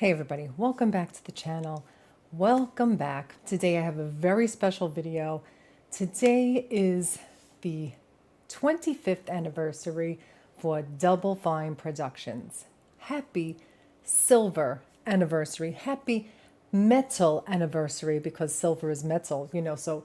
Hey everybody, welcome back to the channel. Welcome back. Today I have a very special video. Today is the 25th anniversary for Double Fine Productions. Happy silver anniversary. Happy metal anniversary because silver is metal, so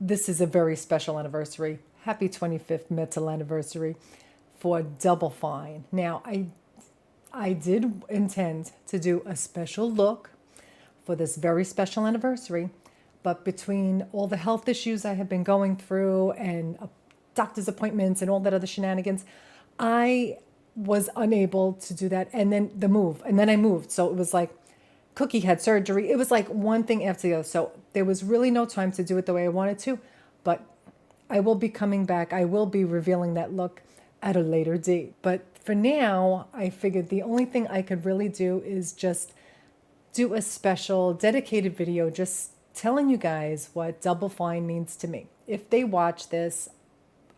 this is a very special anniversary. Happy 25th metal anniversary for Double Fine. Now, I did intend to do a special look for this very special anniversary, but between all the health issues I have been going through and doctor's appointments and all that other shenanigans, I was unable to do that. And then I moved. So it was like Cookie had surgery. It was like one thing after the other. So there was really no time to do it the way I wanted to, but I will be coming back. I will be revealing that look at a later date. But for now, I figured the only thing I could really do is just do a special dedicated video just telling you guys what Double Fine means to me. If they watch this,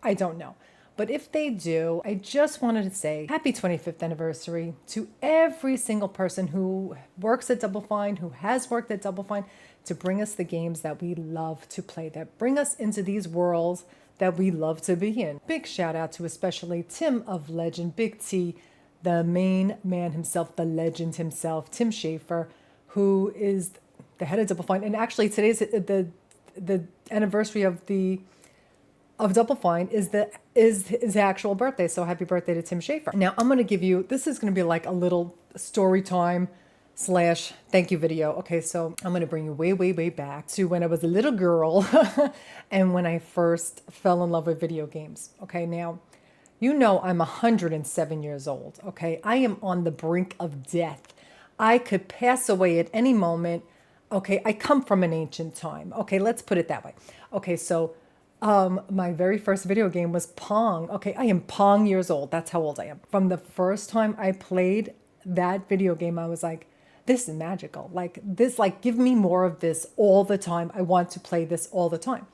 I don't know. But if they do, I just wanted to say happy 25th anniversary to every single person who works at Double Fine, who has worked at Double Fine, to bring us the games that we love to play, that bring us into these worlds that we love to be in. Big shout out to especially Tim of Legend, Big T, the main man himself, the legend himself, Tim Schafer, who is the head of Double Fine. And actually today's the anniversary of Double Fine is his actual birthday. So happy birthday to Tim Schafer. Now I'm going to give you, this is going to be like a little story time / thank you video. Okay, so I'm going to bring you way, way, way back to when I was a little girl and when I first fell in love with video games. Okay, now, I'm 107 years old. Okay, I am on the brink of death. I could pass away at any moment. Okay, I come from an ancient time. Okay, let's put it that way. Okay, so my very first video game was Pong. Okay, I am Pong years old. That's how old I am. From the first time I played that video game, I was like, this is magical. Give me more of this all the time. I want to play this all the time.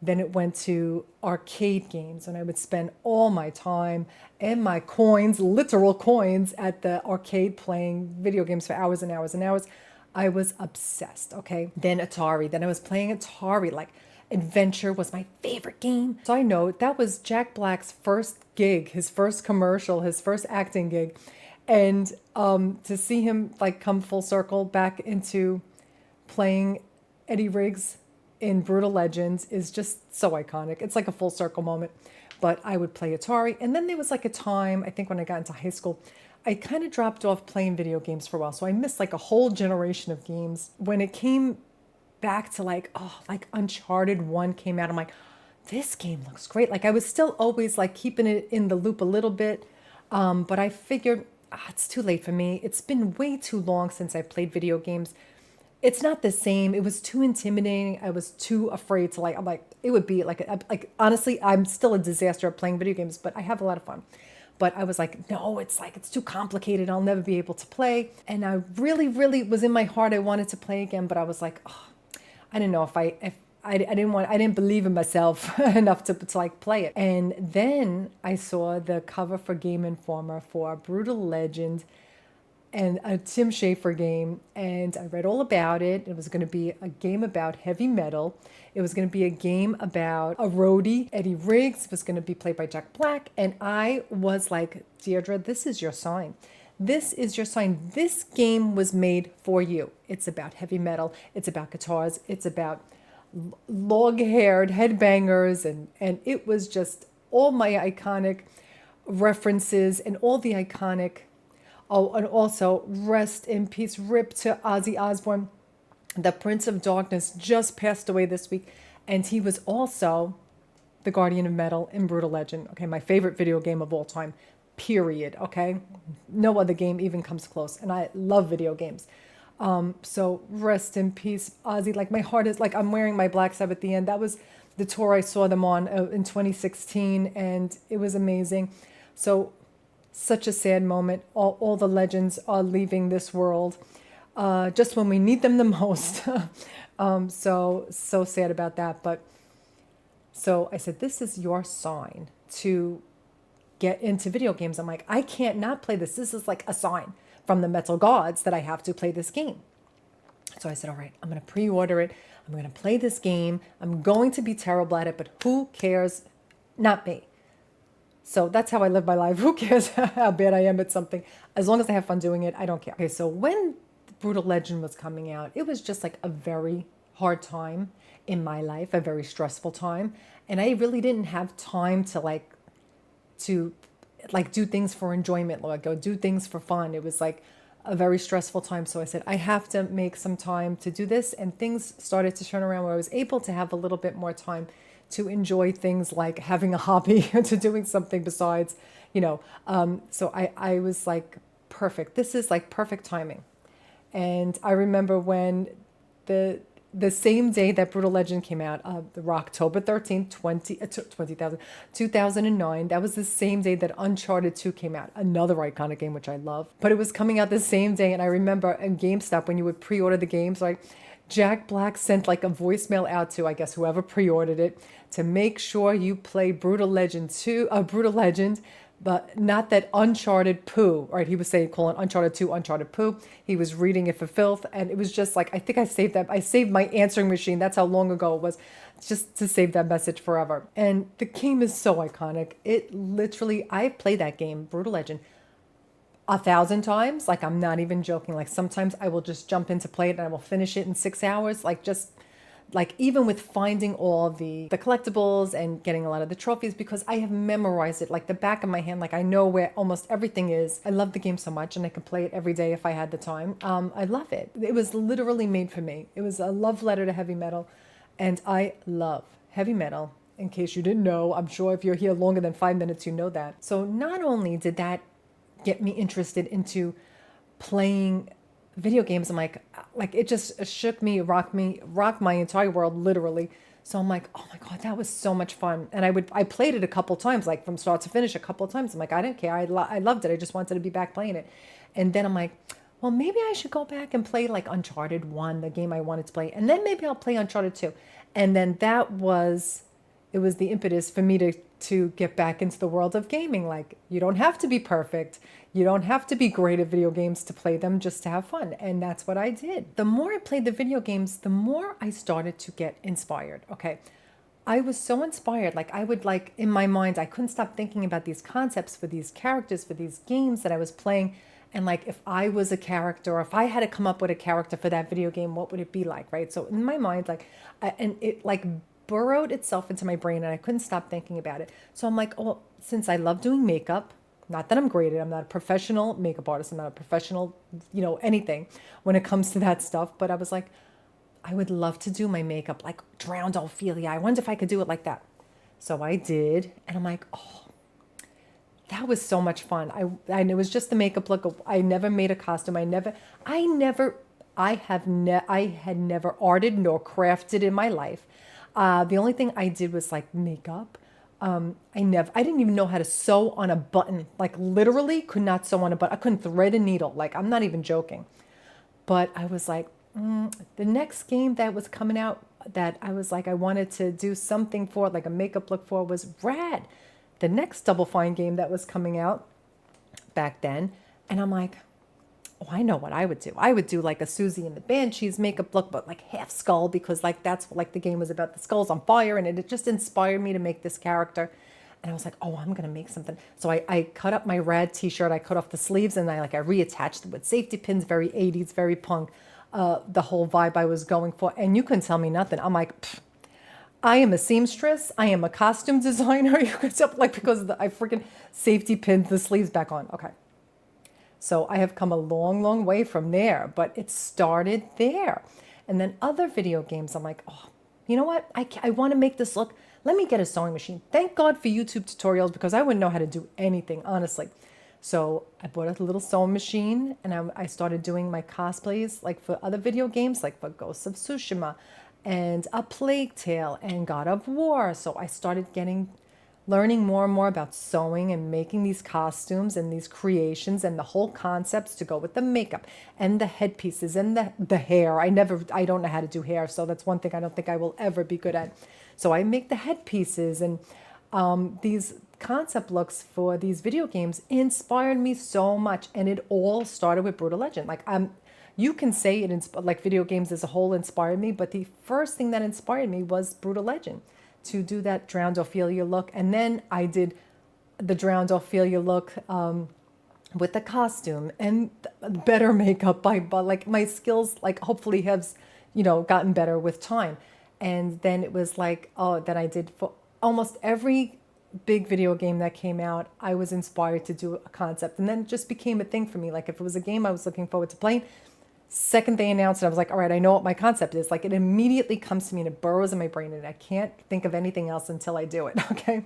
Then it went to arcade games, and I would spend all my time and my coins, literal coins, at the arcade playing video games for hours and hours and hours. I was obsessed, okay? Then Atari. Then I was playing Atari. Adventure was my favorite game. So I know that was Jack Black's first gig, his first commercial, his first acting gig. And to see him come full circle back into playing Eddie Riggs in Brutal Legends is just so iconic. It's like a full circle moment. But I would play Atari. And then there was a time, I think when I got into high school, I kind of dropped off playing video games for a while. So I missed a whole generation of games. When it came back to Uncharted 1 came out, I'm like, this game looks great. I was still always keeping it in the loop a little bit. But I figured, it's too late for me. It's been way too long since I played video games. It's not the same. It was too intimidating. I was too afraid to I'm like, it would be honestly, I'm still a disaster at playing video games, but I have a lot of fun. But I was like, no, it's too complicated. I'll never be able to play. And I really, really was in my heart, I wanted to play again, but I was like, oh, I didn't know if I didn't believe in myself enough to play it. And then I saw the cover for Game Informer for Brutal Legend and a Tim Schafer game, and I read all about it. It was going to be a game about heavy metal. It was going to be a game about a roadie, Eddie Riggs, was going to be played by Jack Black, and I was like, Deirdre, this is your sign. This is your sign. This game was made for you. It's about heavy metal. It's about guitars. It's about long-haired headbangers, and it was just all my iconic references and all the iconic. Oh, and also rest in peace, rip to Ozzy Osbourne. The Prince of Darkness just passed away this week, and he was also the Guardian of Metal in Brutal Legend. Okay, my favorite video game of all time, period. Okay, no other game even comes close, and I love video games. So rest in peace, Ozzy. My heart is I'm wearing my Black Sabbath at the end. That was the tour I saw them on in 2016, and it was amazing. So such a sad moment. All the legends are leaving this world just when we need them the most. So sad about that. But so I said, this is your sign to get into video games. I'm like, I can't not play this. This is a sign. from the metal gods that I have to play this game. So I said, all right, I'm going to pre-order it. I'm going to play this game. I'm going to be terrible at it, but who cares? Not me. So that's how I live my life. Who cares how bad I am at something? As long as I have fun doing it, I don't care. Okay, so when Brutal Legend was coming out, it was just like a very hard time in my life, a very stressful time. And I really didn't have time to do things for enjoyment, like go do things for fun. It was like a very stressful time. So I said, I have to make some time to do this. And things started to turn around where I was able to have a little bit more time to enjoy things like having a hobby, to doing something besides, so I was like, perfect. This is like perfect timing. And I remember when the same day that Brutal Legend came out, October 13th, 2009, that was the same day that Uncharted 2 came out, another iconic game, which I love. But it was coming out the same day, and I remember in GameStop, when you would pre-order the games, like Jack Black sent like a voicemail out to, I guess, whoever pre-ordered it, to make sure you play Brutal Legend 2, Brutal Legend, but not that Uncharted Poo, right? He was saying, calling Uncharted 2 Uncharted Poo. He was reading it for filth. And it was just like, I think I saved that. I saved my answering machine. That's how long ago it was, just to save that message forever. And the game is so iconic. It literally, I played that game, Brutal Legend, 1,000 times. Like, I'm not even joking. Like, sometimes I will just jump in to play it and I will finish it in 6 hours. Like even with finding all the collectibles and getting a lot of the trophies, because I have memorized it like the back of my hand. Like, I know where almost everything is. I love the game so much, and I could play it every day if I had the time. I love it. It was literally made for me. It was a love letter to heavy metal, and I love heavy metal. In case you didn't know, I'm sure if you're here longer than 5 minutes, you know that. So not only did that get me interested into playing video games, I'm like it just shook me, rocked my entire world, literally. So I'm like, oh my God, that was so much fun. And I played it a couple times, like from start to finish a couple of times. I'm like, I didn't care. I loved it. I just wanted to be back playing it. And then I'm like, well, maybe I should go back and play like Uncharted 1, the game I wanted to play. And then maybe I'll play Uncharted 2. And then it was the impetus for me to get back into the world of gaming. Like, you don't have to be perfect. You don't have to be great at video games to play them, just to have fun. And that's what I did. The more I played the video games, the more I started to get inspired. Okay. I was so inspired. Like, I would, like, in my mind, I couldn't stop thinking about these concepts for these characters, for these games that I was playing. And like, if I was a character, or if I had to come up with a character for that video game, what would it be like? Right. So in my mind, like, and it like burrowed itself into my brain, and I couldn't stop thinking about it. So I'm like, oh, since I love doing makeup, not that I'm great at it, I'm not a professional makeup artist, I'm not a professional, anything when it comes to that stuff. But I was like, I would love to do my makeup like drowned Ophelia. I wonder if I could do it like that. So I did. And I'm like, oh, that was so much fun. And it was just the makeup look. I never made a costume. I had never arted nor crafted in my life. The only thing I did was like makeup. I didn't even know how to sew on a button. Like, literally could not sew on a button. I couldn't thread a needle. Like, I'm not even joking. But I was like, the next game that was coming out that I was like, I wanted to do something for, like a makeup look for, was Rad. The next Double Fine game that was coming out back then. And I'm like, oh, I know what I would do. I would do like a Susie and the Banshees makeup look, but like half skull, because like that's what like the game was about. The skull's on fire, and it just inspired me to make this character. And I was like, oh, I'm going to make something. So I cut up my Rad t-shirt. I cut off the sleeves, and I reattached it with safety pins, very 80s, very punk, the whole vibe I was going for. And you couldn't tell me nothing. I'm like, I am a seamstress. I am a costume designer. You could tell, like, because I freaking safety pinned the sleeves back on. Okay. So I have come a long, long way from there, but it started there. And then other video games, I'm like, oh, you know what? I want to make this look. Let me get a sewing machine. Thank God for YouTube tutorials, because I wouldn't know how to do anything, honestly. So I bought a little sewing machine, and I started doing my cosplays, like for other video games, like for Ghosts of Tsushima and A Plague Tale and God of War. So I started learning more and more about sewing and making these costumes and these creations and the whole concepts to go with the makeup and the headpieces and the hair. I don't know how to do hair, so that's one thing I don't think I will ever be good at. So I make the headpieces, and these concept looks for these video games inspired me so much, and it all started with Brutal Legend. Like you can say like video games as a whole inspired me, but the first thing that inspired me was Brutal Legend, to do that drowned Ophelia look, and then I did the drowned Ophelia look with the costume and better makeup but like my skills like hopefully has gotten better with time. And then it was like, oh, that I did for almost every big video game that came out, I was inspired to do a concept, and then it just became a thing for me. Like if it was a game I was looking forward to playing, second they announced it, I was like, all right, I know what my concept is. Like it immediately comes to me and it burrows in my brain, and I can't think of anything else until I do it. Okay.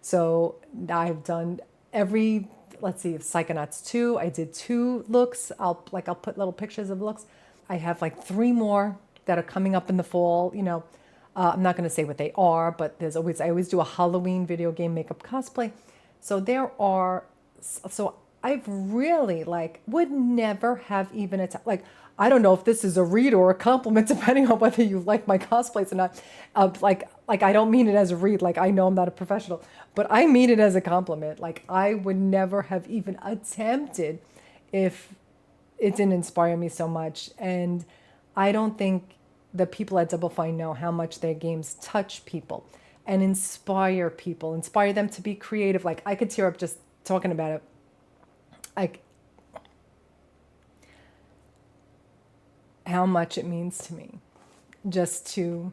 So I've done every, let's see, Psychonauts 2, I did 2 looks. I'll put little pictures of looks. I have like 3 more that are coming up in the fall. I'm not going to say what they are, but I always do a Halloween video game makeup cosplay. So I've really would never have even I don't know if this is a read or a compliment, depending on whether you like my cosplays or not. I don't mean it as a read. Like I know I'm not a professional, but I mean it as a compliment. Like I would never have even attempted if it didn't inspire me so much. And I don't think the people at Double Fine know how much their games touch people and inspire people, inspire them to be creative. Like I could tear up just talking about it. Like how much it means to me just to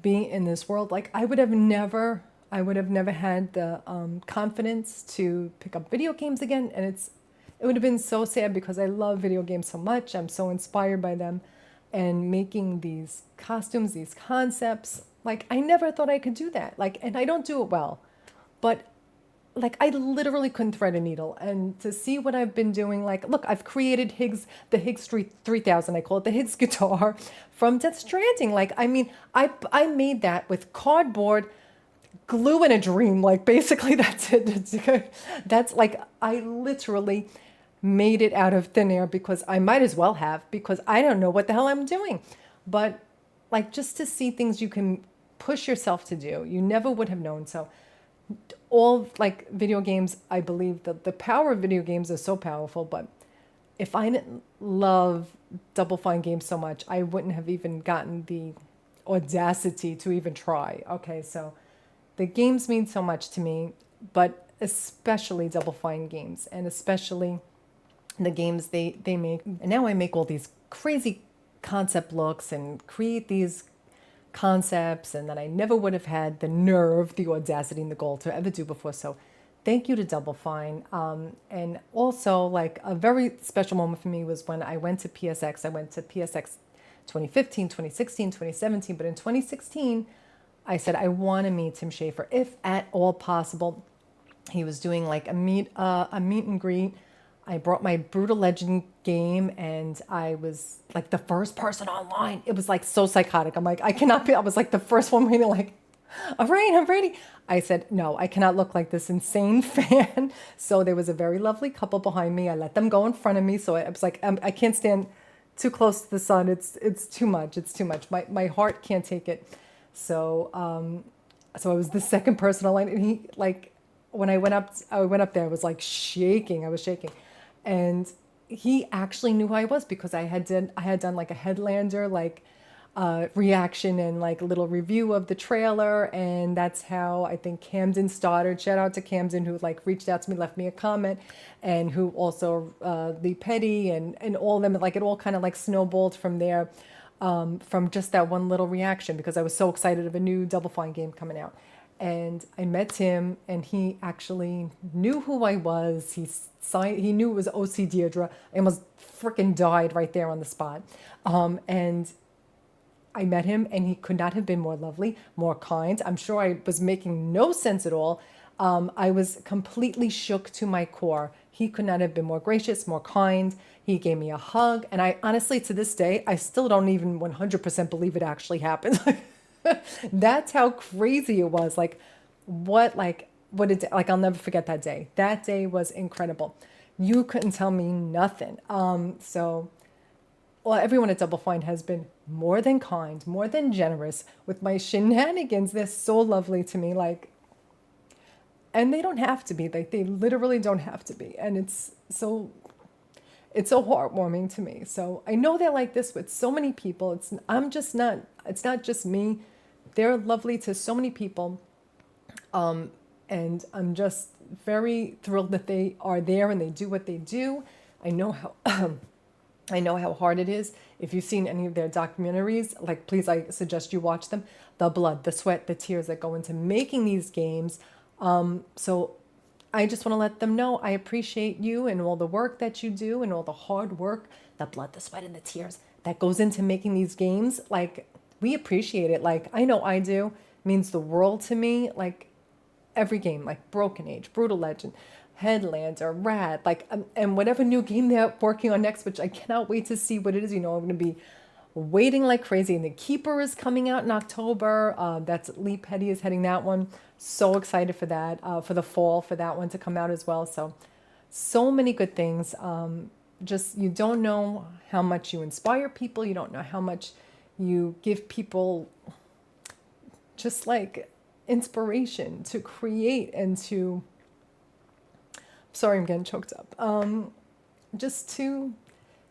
be in this world. Like I would have never had the confidence to pick up video games again. And it would have been so sad because I love video games so much. I'm so inspired by them. And making these costumes, these concepts, like I never thought I could do that. And I don't do it well, but I literally couldn't thread a needle. And to see what I've been doing, look, I've created the Higgs 3000, I call it the Higgs guitar from Death Stranding. I made that with cardboard, glue, and a dream. Basically that's it. That's I literally made it out of thin air because I might as well have, because I don't know what the hell I'm doing. But just to see things you can push yourself to do, you never would have known. So all video games, I believe that the power of video games is so powerful, but if I didn't love Double Fine games so much, I wouldn't have even gotten the audacity to even try. Okay, so the games mean so much to me, but especially Double Fine games, and especially the games they make. And now I make all these crazy concept looks and create these concepts, and that I never would have had the nerve, the audacity, and the goal to ever do before. So thank you to Double Fine. And also a very special moment for me was when I went to PSX. I went to PSX 2015, 2016, 2017, but in 2016, I said, I want to meet Tim Schafer, if at all possible. He was doing a meet and greet. I brought my Brutal Legend game, and I was the first person online. It was so psychotic. I'm I cannot be. I was the first one waiting, all right, I'm ready. I said, no, I cannot look like this insane fan. So there was a very lovely couple behind me. I let them go in front of me. So I was I can't stand too close to the sun. It's too much. It's too much. My heart can't take it. So I was the second person online, and he when I went up there, I was shaking. I was shaking. And he actually knew who I was because I had done a Headlander reaction and a little review of the trailer, and that's how I think Camden started. Shout out to Camden, who reached out to me, left me a comment, and who also Lee Petty and all of them. It all kind of snowballed from there, from just that one little reaction, because I was so excited of a new Double Fine game coming out. And I met him, and he actually knew who I was. He knew it was O.C.Deidre. I almost freaking died right there on the spot. And I met him, and he could not have been more lovely, more kind. I'm sure I was making no sense at all. I was completely shook to my core. He could not have been more gracious, more kind. He gave me a hug. And I honestly, to this day, I still don't even 100% believe it actually happened. That's how crazy it was. I'll never forget that day. That day was incredible. You couldn't tell me nothing. So well, everyone at Double Fine has been more than kind, more than generous with my shenanigans. They're so lovely to me. Like, and they don't have to be. Like, they literally don't have to be. And it's so heartwarming to me. So I know they're like this with so many people. It's not just me. They're lovely to so many people. And I'm just very thrilled that they are there and they do what they do. I know how I know how hard it is. If you've seen any of their documentaries, like, please, I suggest you watch them. The blood, the sweat, the tears that go into making these games. So I just want to let them know I appreciate you and all the work that you do and all the hard work, the blood, the sweat, and the tears that goes into making these games. Like, we appreciate it. Like, I know I do. It means the world to me. Like, every game, like Broken Age, Brutal Legend, Headlands, or Rad, like, and whatever new game they're working on next, which I cannot wait to see what it is. I'm going to be waiting like crazy. And The Keeper is coming out in October. That's Lee Petty is heading that one. So excited for that, for the fall, for that one to come out as well. So many good things. Just, you don't know how much you inspire people. You don't know how much you give people just like inspiration to create and to, sorry, I'm getting choked up, just to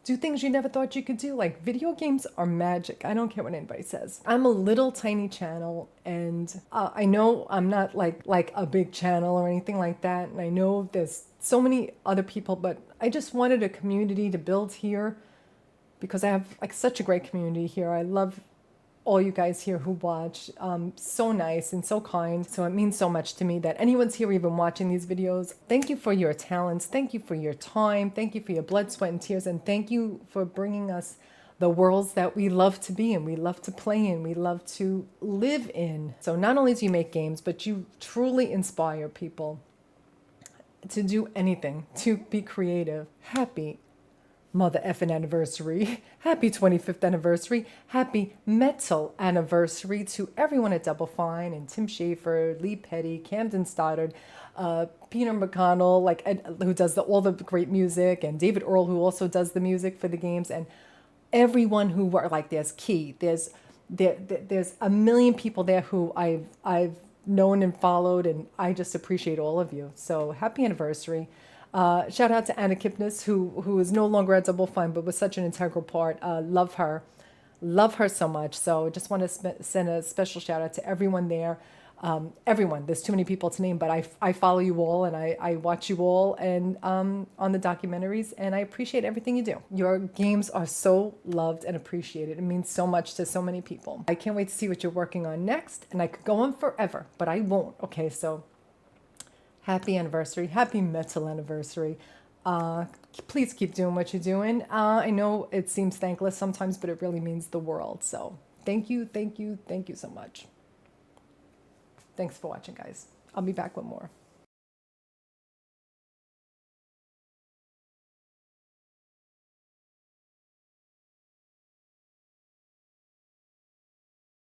do things you never thought you could do. Like, video games are magic. I don't care what anybody says. I'm a little tiny channel, and I know I'm not like a big channel or anything like that, and I know there's so many other people, but I just wanted a community to build here because I have like such a great community here. I love all you guys here who watch. So nice and so kind. So it means so much to me that anyone's here even watching these videos. Thank you for your talents. Thank you for your time. Thank you for your blood, sweat, and tears. And thank you for bringing us the worlds that we love to be in, we love to play in, we love to live in. So not only do you make games, but you truly inspire people to do anything, to be creative. Happy mother effing anniversary. Happy 25th anniversary. Happy metal anniversary to everyone at Double Fine and Tim Schafer, Lee Petty, Camden Stoddard, Peter McConnell, like who does all the great music, and David Earl, who also does the music for the games, and everyone who worked. Like, there's Key, there's a million people there who I've known and followed, and I just appreciate all of you. So happy anniversary. Shout out to Anna Kipnis, who is no longer at Double Fine, but was such an integral part. Love her so much. So just want to send a special shout out to everyone there. Everyone, there's too many people to name, but I follow you all, and I watch you all, and on the documentaries, and I appreciate everything you do. Your games are so loved and appreciated. It means so much to so many people. I can't wait to see what you're working on next, and I could go on forever, but I won't. Okay, so happy anniversary, happy metal anniversary. Please keep doing what you're doing. I know it seems thankless sometimes, but it really means the world. So thank you, thank you, thank you so much. Thanks for watching, guys. I'll be back with more.